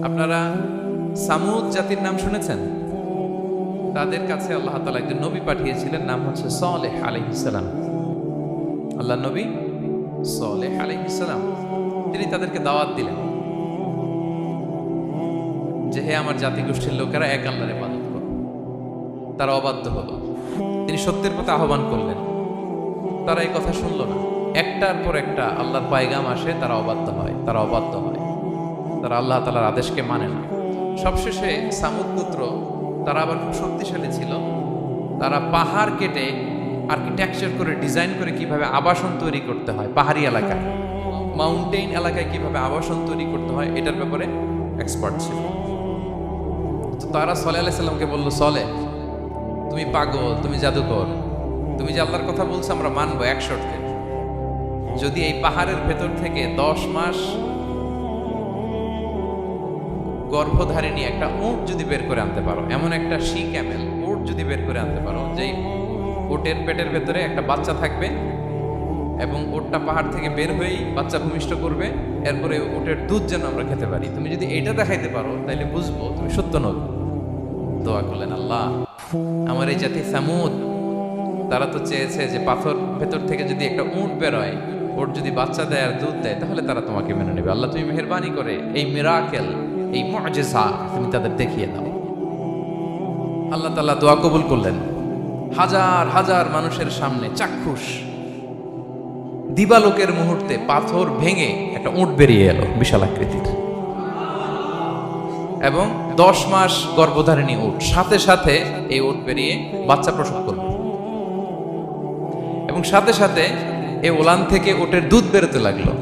আপনারা সামুদ জাতির নাম শুনেছেন? তাদের কাছে আল্লাহ তাআলা একজন নবী পাঠিয়েছিলেন, নাম হচ্ছে সালেহ আলাইহিস সালাম। আল্লাহ নবী সালেহ আলাইহিস সালাম, তিনি তাদেরকে দাওয়াত দিলেন যে হে আমার জাতিগোষ্ঠীর লোকেরা, এক আল্লাহর ইবাদত করো। তারা অবাধ্য হলো। তিনি সত্যের পথে আহ্বান করলেন, তারা এই কথা শুনল না। একটার পর একটা আল্লাহর পায়গাম আসে, তারা অবাধ্য হয়, তারা আল্লাহ তাআলার আদেশকে মানে না। সবশেষে সামুদ পুত্র, তারা আবার খুব শক্তিশালী ছিল। তারা পাহাড় কেটে আর্কিটেকচার করে ডিজাইন করে কিভাবে আবাসন তৈরি করতে হয়, পাহাড়ি এলাকায় মাউন্টেইন এলাকায় কিভাবে আবাসন তৈরি করতে হয়, এটার ব্যাপারে এক্সপার্ট ছিল। তো তারা সালেহ আলাইহিস সালামকে বলল, সালেহ তুমি পাগল, তুমি জাদুকর, তুমি যে আল্লাহর কথা বলছো আমরা মানবো এক শর্তে, যদি এই পাহাড়ের ভেতর থেকে 10 মাস গর্ভধারিণী একটা উট যদি বের করে আনতে পারো, এমন একটা শি ক্যামেল উট যদি বের করে আনতে পারো, যেই উটের পেটের ভেতরে একটা বাচ্চা থাকবে এবং উটটা পাহাড় থেকে বের হয়েই বাচ্চা ভূমিষ্ঠ করবে, এরপরে উটের দুধ যেন আমরা খেতে পারি, তুমি যদি এইটা দেখাইতে পারো তাহলে বুঝবো তুমি সত্য নবী। দোয়া করলেন, আল্লাহ আমার এই জাতি সামুদ, তারা তো চেয়েছে যে পাথর ভেতর থেকে যদি একটা উট বেরোয়, ওর যদি বাচ্চা দেয় আর দুধ দেয়, তাহলে তারা তোমাকে মেনে নেবে। আল্লাহ তুমি মেহেরবানি করে এই মিরাকেল, এই মুআজিজা তুমি তাদের দেখিয়ে দাও। আল্লাহ তাআলা দোয়া কবুল করলেন। হাজার হাজার মানুষের সামনে চাক্ষুষ দিবালোকের মুহূর্তে পাথর ভেঙে একটা উট বেরিয়ে এলো বিশাল আকৃতির, এবং 10 মাস গর্ভধারিণী উট, সাথে সাথে এই উট বেরিয়ে বাচ্চা প্রসব করবে, এবং সাথে সাথে এই ওলান থেকে উটের দুধ বেরোতে লাগলো।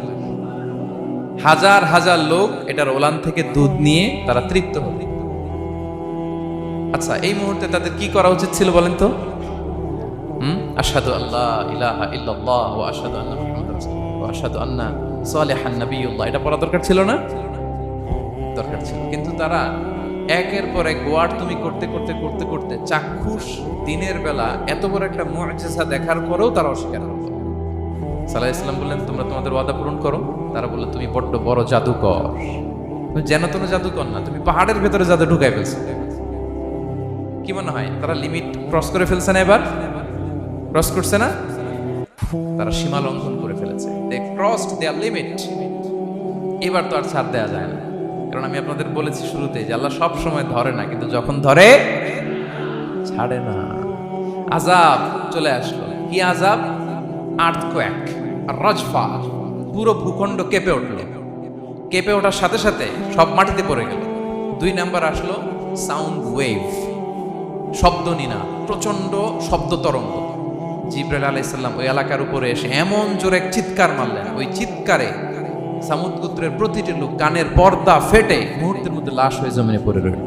হাজার হাজার লোক এটার ওলান থেকে দুধ নিয়ে তারা তৃপ্ত হল। আচ্ছা, এই মুহূর্তে তাদের কি করা উচিত ছিল বলেন তো? আশহাদু আল্লা ইলাহা ইল্লাল্লাহ ওয়া আশহাদু আন্না মুহাম্মাদার রাসূলুল্লাহ ওয়া আশহাদু আন্না সালিহান নাবিয়ুল্লাহ, এটা পড়া দরকার ছিল না? দরকার ছিল। কিন্তু তারা একের পর এক ওয়ার্ড তুমি করতে করতে করতে করতে চাক্ষুষ দিনের বেলা এত বড় একটা মুআজিজা দেখার পরেও তারা অস্বীকার করল। সালেহ ইসলাম বললেন, তোমরা তোমাদের ওয়াদা পূরণ করো। তারা বললো, তুমি বড্ড বড় জাদুকর, তুমি যেন তেন জাদুকর না, তুমি পাহাড়ের ভেতরে জাদু ঢুকাই ফেলছো। কি মনে হয় তারা লিমিট ক্রস করে ফেলছে না? এবার ক্রস করছে না? তারা সীমা লঙ্ঘন করে ফেলেছে। দে ক্রসড দেয়ার লিমিট। এবার তো আর ছাড় দেওয়া যায় না, কারণ আমি আপনাদের বলেছি শুরুতে যে আল্লাহ সব সময় ধরে না, কিন্তু যখন ধরে ছাড়ে না। আযাব চলে আসলো। কি আযাব? আর্থকোয়েক আর রাজফা, পুরো ভূখণ্ড কেঁপে উঠল। কেঁপে ওঠার সাথে সাথে সব মাটিতে পড়ে গেল। 2 নাম্বার আসলো সাউন্ড ওয়েভ, শব্দ নিনা, প্রচন্ড শব্দ তরঙ্গ। জিবরাইল আলাইহিস সালাম ওই এলাকার উপরে এসে এমন জোরে চিৎকার মারলেন, ওই চিৎকারে সামুদ গোত্রের প্রতিটি লোক কানের পর্দা ফেটে মুহূর্তের মধ্যে লাশ হয়ে জমিনে পড়ে রইল।